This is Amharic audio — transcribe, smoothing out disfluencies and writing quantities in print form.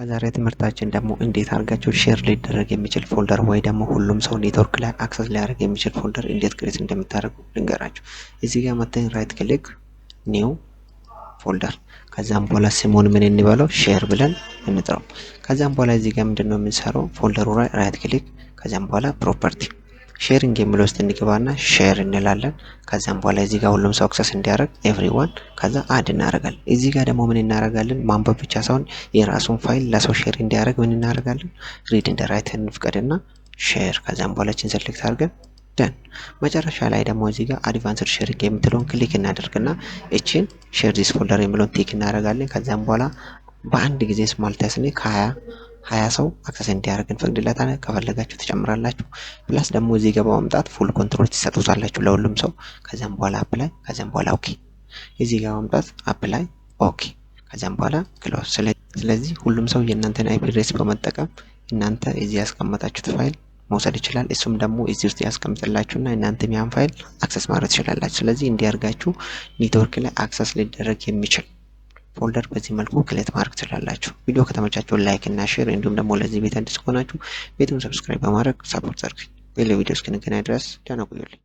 በዛሬ ትምህርታችን ደግሞ እንዴት አድርጋችሁ ሼር ሊደረግ የሚችል ፎልደር ወይ ደግሞ ሁሉም ሰው ኔትወርክ ላይ አክሰስ ሊያደርግ የሚችል ፎልደር እንዴት ክሬት እንደምታደርጉ ልንገራችሁ። እዚህ ጋር መተን ራይት ክሊክ ኒው ፎልደር፣ ከዛም በኋላ ስሙን ምን እንበለው ሼር ብለን እንጥራው። ከዛም በኋላ እዚህ ጋር ምንድነው የምንሰራው ፎልደሩ ላይ ራይት ክሊክ ከዛም በኋላ ፕሮፐርቲ ሼሪንግ የሚለው ውስጥ እንገባና ሼር እንላለን። ከዛም በኋላ እዚህ ጋር ሁሉም ሰው አክሰስ እንዲያደርግ ኤቭሪዋን ከዛ አድ እናደርጋለን። እዚህ ጋር ደግሞ ምን እናደርጋለን ማንበብ ብቻ ሳይሆን የራሱን ፋይል ለሰው ሼር እንዲያደርግ ምን እናደርጋለን ሪድ እንደ ራይት እንፍቀድና ሼር ከዛም በኋላ እችን ሴሌክት አድርገን ደን መጨረሻ ላይ ደግሞ እዚህ ጋር አድቫንስድ ሼሪንግ የምትለውን ክሊክ እናደርግና እችን ሼር ዲስ ፎልደር የሚለውን ቲክ እናደርጋለን። ከዛም በኋላ በአንድ ጊዜ ስማል ታስኔ ከ20 ሰው አክሰስ እንዲያደርግ እንፈቅድለታለን። ከፈለጋችሁ ትጨምራላችሁ። ፕላስ ደግሞ እዚህ ጋር በማምጣት ፉል ኮንትሮል ትሰጡታላችሁ ለሁሉም ሰው። ከዛም በኋላ አፕላይ ከዛም በኋላ ኦኬ፣ እዚህ ጋር በማምጣት አፕላይ ኦኬ፣ ከዛም በኋላ ክሎዝ። ስለዚህ ሁሉም ሰው የእናንተን አይፒ አድሬስ በመጠቀም እናንተ እዚህ ያስቀመጣችሁት ፋይል መውሰድ ይችላል። እሱም ደግሞ እዚህ ውስጥ ያስቀምጥላችሁና እናንተም ያን ፋይል አክሰስ ማድረግ ትችላላችሁ። ስለዚህ እንዲያርጋችሁ ኔትወርክ ላይ አክሰስ ሊደረግ የሚችል ፎልደር በዚህ መልኩ ክሬት ማድረግ ትችላላችሁ። ቪዲዮ ከተመቻችሁ ላይክ እና ሼር እንዲሁም ደግሞ ለዚህ ቤት አዲስ ከሆናችሁ ቤቱን ሰብስክራይብ በማድረግ ሰፖርት አድርጉኝ። በሌላ ቪዲዮ እስክንገናኝ ድረስ ደህና ቆዩልኝ።